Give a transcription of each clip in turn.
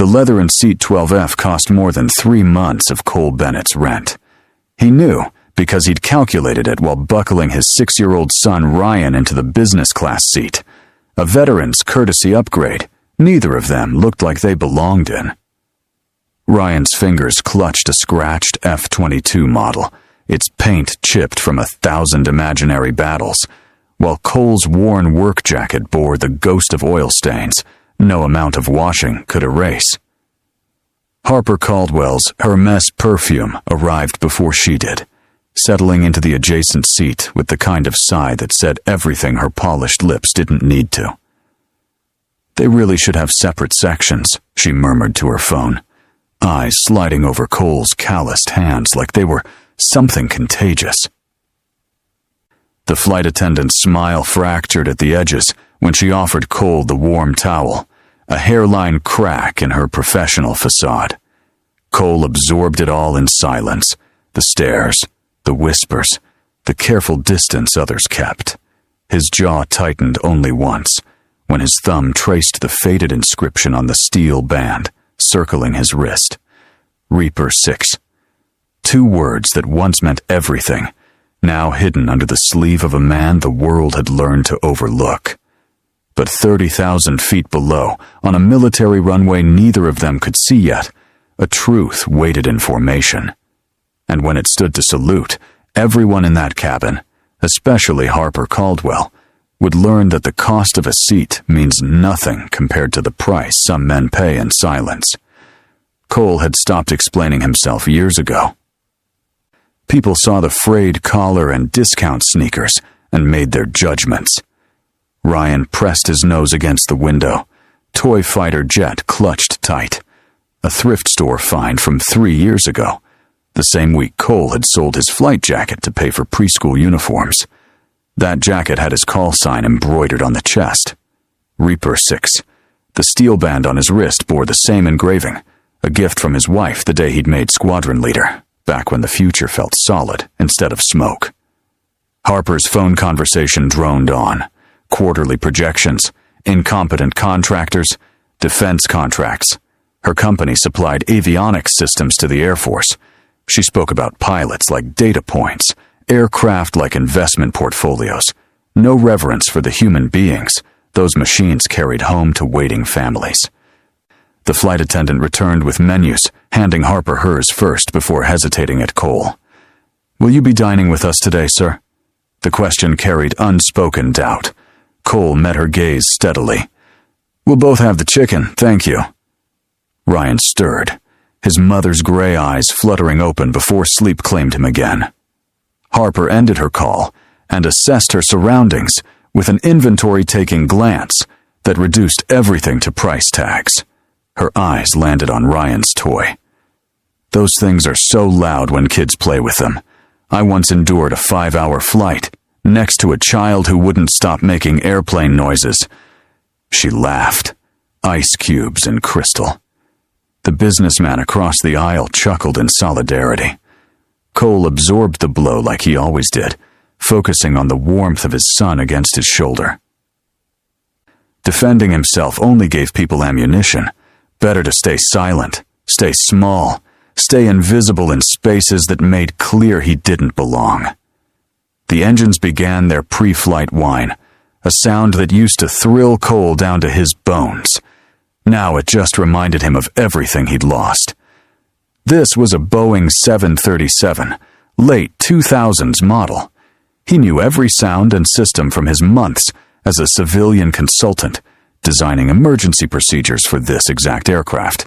The leather and seat 12F cost more than 3 months of Cole Bennett's rent. He knew because he'd calculated it while buckling his 6-year-old son Ryan into the business class seat. A veteran's courtesy upgrade. Neither of them looked like they belonged in. Ryan's fingers clutched a scratched F-22 model, its paint chipped from 1,000 imaginary battles, while Cole's worn work jacket bore the ghost of oil stains no amount of washing could erase. Harper Caldwell's Hermes perfume arrived before she did, settling into the adjacent seat with the kind of sigh that said everything her polished lips didn't need to. They really should have separate sections, she murmured to her phone, eyes sliding over Cole's calloused hands like they were something contagious. The flight attendant's smile fractured at the edges when she offered Cole the warm towel, a hairline crack in her professional facade. Cole absorbed it all in silence, the stares, the whispers, the careful distance others kept. His jaw tightened only once, when his thumb traced the faded inscription on the steel band circling his wrist. Reaper 6. 2 words that once meant everything, now hidden under the sleeve of a man the world had learned to overlook. But 30,000 feet below, on a military runway neither of them could see yet, a truth waited in formation. And when it stood to salute, everyone in that cabin, especially Harper Caldwell, would learn that the cost of a seat means nothing compared to the price some men pay in silence. Cole had stopped explaining himself years ago. People saw the frayed collar and discount sneakers and made their judgments. Ryan pressed his nose against the window. Toy fighter jet clutched tight. A thrift store find from 3 years ago, the same week Cole had sold his flight jacket to pay for preschool uniforms. That jacket had his call sign embroidered on the chest. Reaper 6. The steel band on his wrist bore the same engraving, a gift from his wife the day he'd made squadron leader, back when the future felt solid instead of smoke. Harper's phone conversation droned on. Quarterly projections, incompetent contractors, defense contracts. Her company supplied avionics systems to the Air Force. She spoke about pilots like data points, aircraft like investment portfolios. No reverence for the human beings those machines carried home to waiting families. The flight attendant returned with menus, handing Harper hers first before hesitating at Cole. "Will you be dining with us today, sir?" The question carried unspoken doubt. Cole met her gaze steadily. "We'll both have the chicken, thank you." Ryan stirred, his mother's gray eyes fluttering open before sleep claimed him again. Harper ended her call and assessed her surroundings with an inventory-taking glance that reduced everything to price tags. Her eyes landed on Ryan's toy. "Those things are so loud when kids play with them. I once endured a 5-hour flight next to a child who wouldn't stop making airplane noises." She laughed, ice cubes and crystal. The businessman across the aisle chuckled in solidarity. Cole absorbed the blow like he always did, focusing on the warmth of his son against his shoulder. Defending himself only gave people ammunition. Better to stay silent, stay small, stay invisible in spaces that made clear he didn't belong. The engines began their pre-flight whine, a sound that used to thrill Cole down to his bones. Now it just reminded him of everything he'd lost. This was a Boeing 737, late 2000s model. He knew every sound and system from his months as a civilian consultant, designing emergency procedures for this exact aircraft.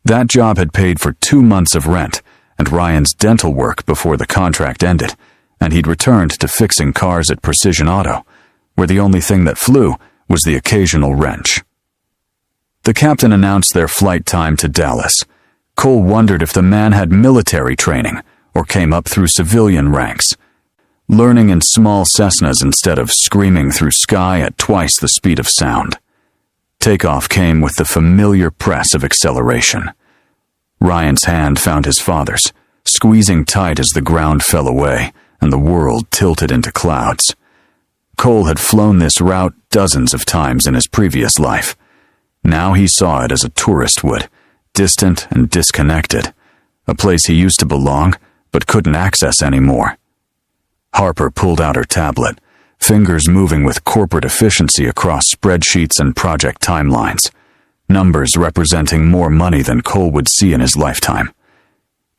That job had paid for 2 months of rent and Ryan's dental work before the contract ended, and he'd returned to fixing cars at Precision Auto, where the only thing that flew was the occasional wrench. The captain announced their flight time to Dallas. Cole wondered if the man had military training or came up through civilian ranks, learning in small Cessnas instead of screaming through sky at twice the speed of sound. Takeoff came with the familiar press of acceleration. Ryan's hand found his father's, squeezing tight as the ground fell away and the world tilted into clouds. Cole had flown this route dozens of times in his previous life. Now he saw it as a tourist would, distant and disconnected, a place he used to belong but couldn't access anymore. Harper pulled out her tablet, fingers moving with corporate efficiency across spreadsheets and project timelines, numbers representing more money than Cole would see in his lifetime.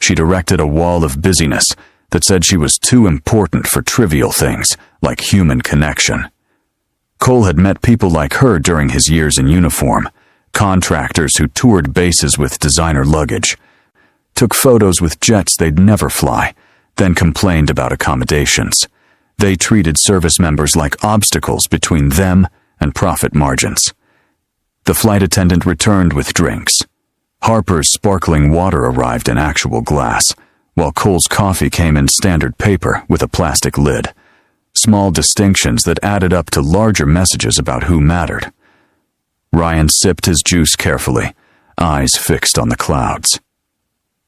She directed a wall of busyness that said she was too important for trivial things like human connection. Cole had met people like her during his years in uniform, contractors who toured bases with designer luggage, took photos with jets they'd never fly, then complained about accommodations. They treated service members like obstacles between them and profit margins. The flight attendant returned with drinks. Harper's sparkling water arrived in actual glass, while Cole's coffee came in standard paper with a plastic lid. Small distinctions that added up to larger messages about who mattered. Ryan sipped his juice carefully, eyes fixed on the clouds.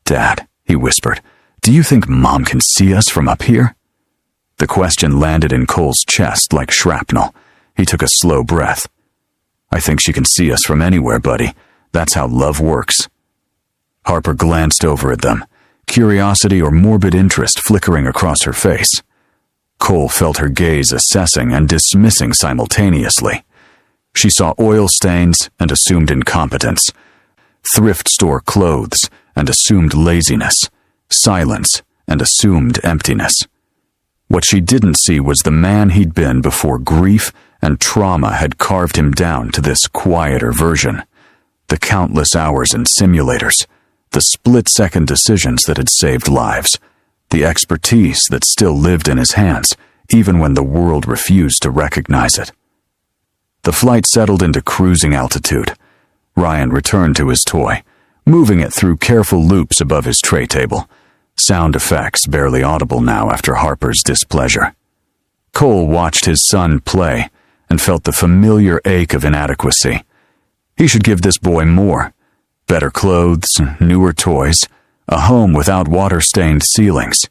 "Dad," he whispered, "do you think Mom can see us from up here?" The question landed in Cole's chest like shrapnel. He took a slow breath. "I think she can see us from anywhere, buddy. That's how love works." Harper glanced over at them, curiosity or morbid interest flickering across her face. Cole felt her gaze assessing and dismissing simultaneously. She saw oil stains and assumed incompetence, thrift store clothes and assumed laziness, silence and assumed emptiness. What she didn't see was the man he'd been before grief and trauma had carved him down to this quieter version. The countless hours in simulators, the split-second decisions that had saved lives, the expertise that still lived in his hands, even when the world refused to recognize it. The flight settled into cruising altitude. Ryan returned to his toy, moving it through careful loops above his tray table, sound effects barely audible now after Harper's displeasure. Cole watched his son play and felt the familiar ache of inadequacy. He should give this boy more. Better clothes, newer toys, a home without water-stained ceilings.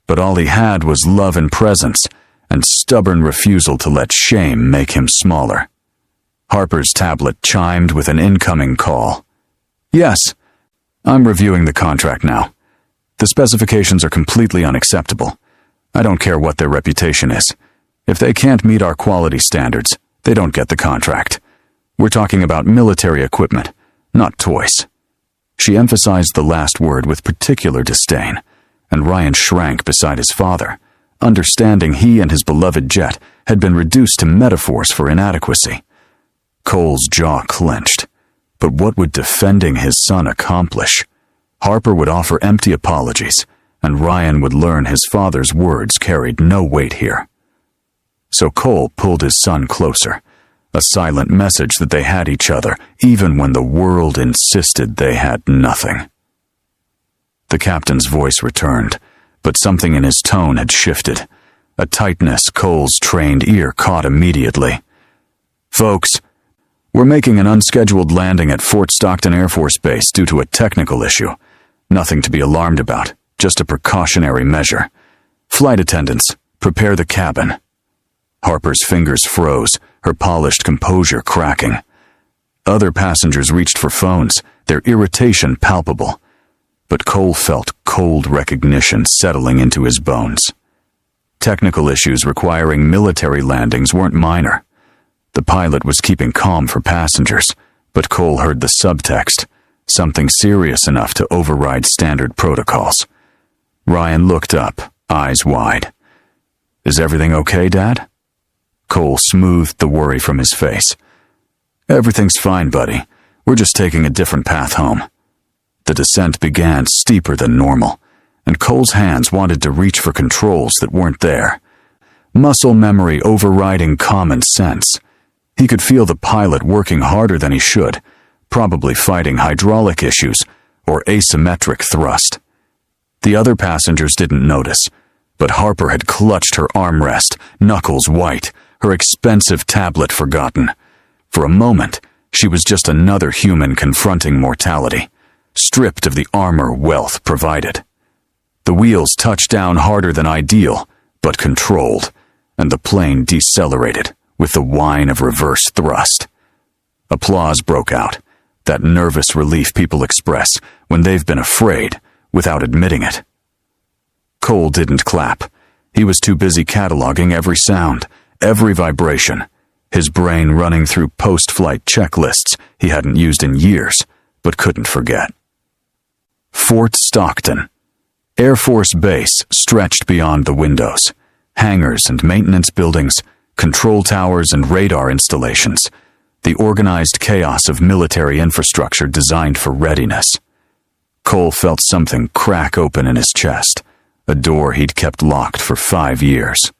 But all he had was love and presence, and stubborn refusal to let shame make him smaller. Harper's tablet chimed with an incoming call. "Yes, I'm reviewing the contract now. The specifications are completely unacceptable. I don't care what their reputation is. If they can't meet our quality standards, they don't get the contract. We're talking about military equipment, not toys." She emphasized the last word with particular disdain, and Ryan shrank beside his father, understanding he and his beloved jet had been reduced to metaphors for inadequacy. Cole's jaw clenched. But what would defending his son accomplish? Harper would offer empty apologies, and Ryan would learn his father's words carried no weight here. So Cole pulled his son closer, a silent message that they had each other, even when the world insisted they had nothing. The captain's voice returned, but something in his tone had shifted, a tightness Cole's trained ear caught immediately. "Folks, we're making an unscheduled landing at Fort Stockton Air Force Base due to a technical issue. Nothing to be alarmed about, just a precautionary measure. Flight attendants, prepare the cabin." Harper's fingers froze, her polished composure cracking. Other passengers reached for phones, their irritation palpable. But Cole felt cold recognition settling into his bones. Technical issues requiring military landings weren't minor. The pilot was keeping calm for passengers, but Cole heard the subtext, something serious enough to override standard protocols. Ryan looked up, eyes wide. "Is everything okay, Dad?" Cole smoothed the worry from his face. "Everything's fine, buddy. We're just taking a different path home." The descent began steeper than normal, and Cole's hands wanted to reach for controls that weren't there. Muscle memory overriding common sense. He could feel the pilot working harder than he should, probably fighting hydraulic issues or asymmetric thrust. The other passengers didn't notice, but Harper had clutched her armrest, knuckles white, her expensive tablet forgotten. For a moment, she was just another human confronting mortality, stripped of the armor wealth provided. The wheels touched down harder than ideal, but controlled, and the plane decelerated with the whine of reverse thrust. Applause broke out, that nervous relief people express when they've been afraid without admitting it. Cole didn't clap. He was too busy cataloging every sound, every vibration, his brain running through post-flight checklists he hadn't used in years, but couldn't forget. Fort Stockton. Air Force Base stretched beyond the windows. Hangars and maintenance buildings, control towers and radar installations. The organized chaos of military infrastructure designed for readiness. Cole felt something crack open in his chest, a door he'd kept locked for 5 years.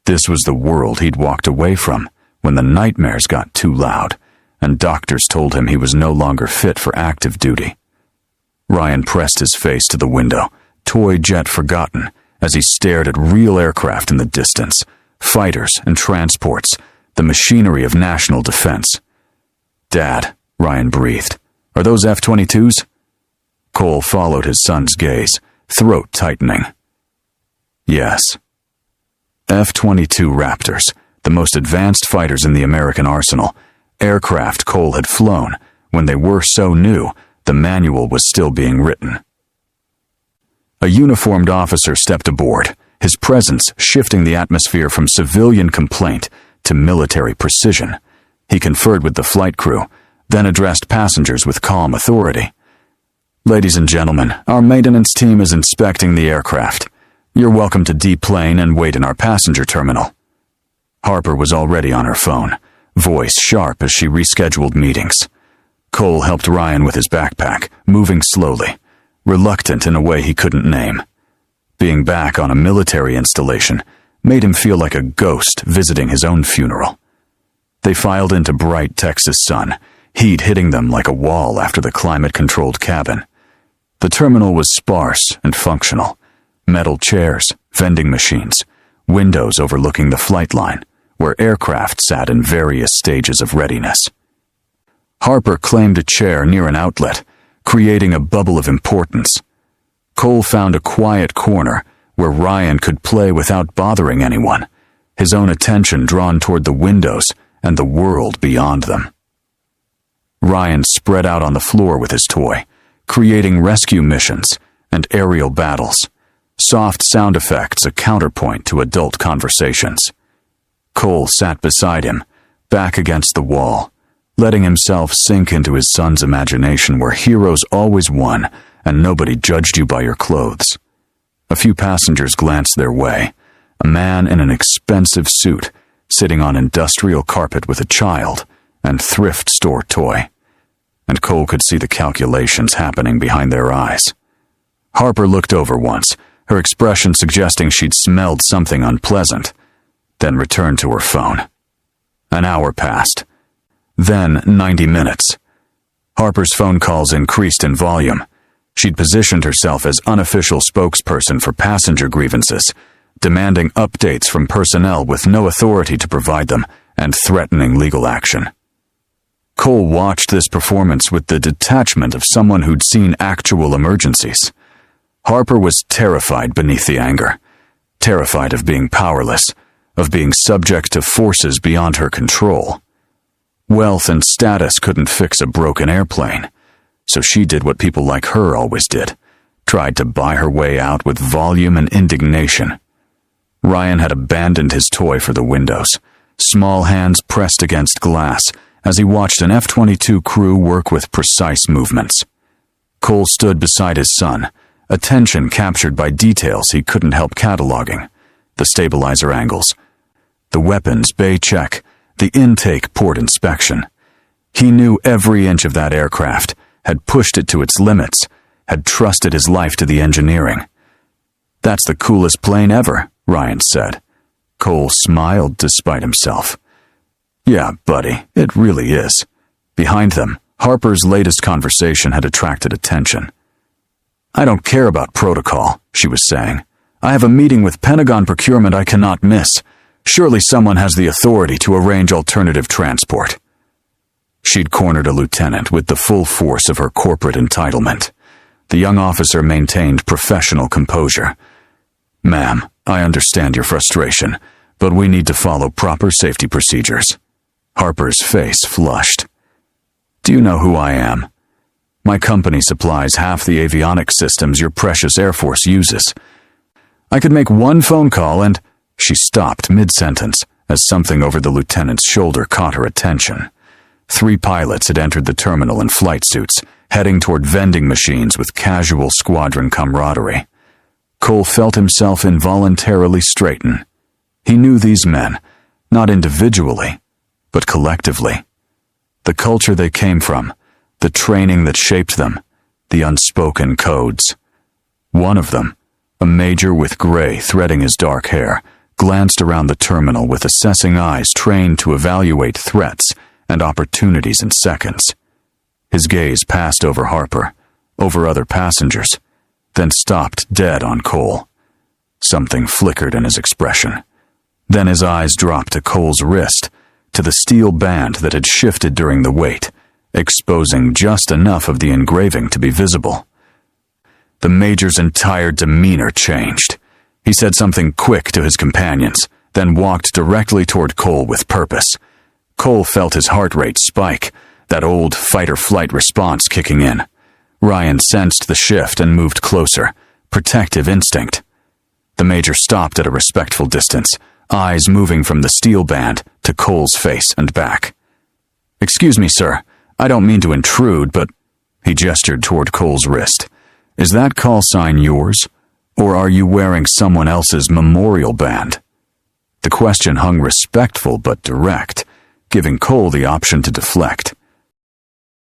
This was the world he'd walked away from when the nightmares got too loud, and doctors told him he was no longer fit for active duty. Ryan pressed his face to the window, toy jet forgotten, as he stared at real aircraft in the distance, fighters and transports, the machinery of national defense. "Dad," Ryan breathed, "are those F-22s?" Cole followed his son's gaze, throat tightening. Yes. F-22 Raptors, the most advanced fighters in the American arsenal, aircraft Cole had flown when they were so new the manual was still being written. A uniformed officer stepped aboard, his presence shifting the atmosphere from civilian complaint to military precision. He conferred with the flight crew, then addressed passengers with calm authority. "Ladies and gentlemen, our maintenance team is inspecting the aircraft. You're welcome to deplane and wait in our passenger terminal." Harper was already on her phone, voice sharp as she rescheduled meetings. Cole helped Ryan with his backpack, moving slowly, reluctant in a way he couldn't name. Being back on a military installation made him feel like a ghost visiting his own funeral. They filed into bright Texas sun, heat hitting them like a wall after the climate-controlled cabin. The terminal was sparse and functional. Metal chairs, vending machines, windows overlooking the flight line, where aircraft sat in various stages of readiness. Harper claimed a chair near an outlet, creating a bubble of importance. Cole found a quiet corner where Ryan could play without bothering anyone, his own attention drawn toward the windows and the world beyond them. Ryan spread out on the floor with his toy, creating rescue missions and aerial battles, soft sound effects a counterpoint to adult conversations. Cole sat beside him, back against the wall, letting himself sink into his son's imagination where heroes always won and nobody judged you by your clothes. A few passengers glanced their way, a man in an expensive suit sitting on industrial carpet with a child and thrift store toy. And Cole could see the calculations happening behind their eyes. Harper looked over once, her expression suggesting she'd smelled something unpleasant, then returned to her phone. An hour passed. Then 90 minutes. Harper's phone calls increased in volume. She'd positioned herself as unofficial spokesperson for passenger grievances, demanding updates from personnel with no authority to provide them and threatening legal action. Cole watched this performance with the detachment of someone who'd seen actual emergencies. Harper was terrified beneath the anger, terrified of being powerless, of being subject to forces beyond her control. Wealth and status couldn't fix a broken airplane, so she did what people like her always did, tried to buy her way out with volume and indignation. Ryan had abandoned his toy for the windows, small hands pressed against glass as he watched an F-22 crew work with precise movements. Cole stood beside his son, attention captured by details he couldn't help cataloging, the stabilizer angles, the weapons bay check, the intake port inspection. He knew every inch of that aircraft, had pushed it to its limits, had trusted his life to the engineering. "That's the coolest plane ever," Ryan said. Cole smiled despite himself. "Yeah, buddy, it really is." Behind them, Harper's latest conversation had attracted attention. "I don't care about protocol," she was saying. "I have a meeting with Pentagon procurement I cannot miss. Surely someone has the authority to arrange alternative transport." She'd cornered a lieutenant with the full force of her corporate entitlement. The young officer maintained professional composure. "Ma'am, I understand your frustration, but we need to follow proper safety procedures." Harper's face flushed. "Do you know who I am? My company supplies half the avionics systems your precious Air Force uses. I could make one phone call and—" She stopped mid-sentence as something over the lieutenant's shoulder caught her attention. 3 pilots had entered the terminal in flight suits, heading toward vending machines with casual squadron camaraderie. Cole felt himself involuntarily straighten. He knew these men, not individually, but collectively. The culture they came from, the training that shaped them, the unspoken codes. One of them, a major with gray threading his dark hair, glanced around the terminal with assessing eyes trained to evaluate threats and opportunities in seconds. His gaze passed over Harper, over other passengers, then stopped dead on Cole. Something flickered in his expression. Then his eyes dropped to Cole's wrist, to the steel band that had shifted during the wait, exposing just enough of the engraving to be visible. The major's entire demeanor changed. He said something quick to his companions, then walked directly toward Cole with purpose. Cole felt his heart rate spike, that old fight-or-flight response kicking in. Ryan sensed the shift and moved closer, protective instinct. The major stopped at a respectful distance, eyes moving from the steel band to Cole's face and back. "Excuse me, sir. I don't mean to intrude, but—" He gestured toward Cole's wrist. "Is that call sign yours, or are you wearing someone else's memorial band?" The question hung respectful but direct, giving Cole the option to deflect.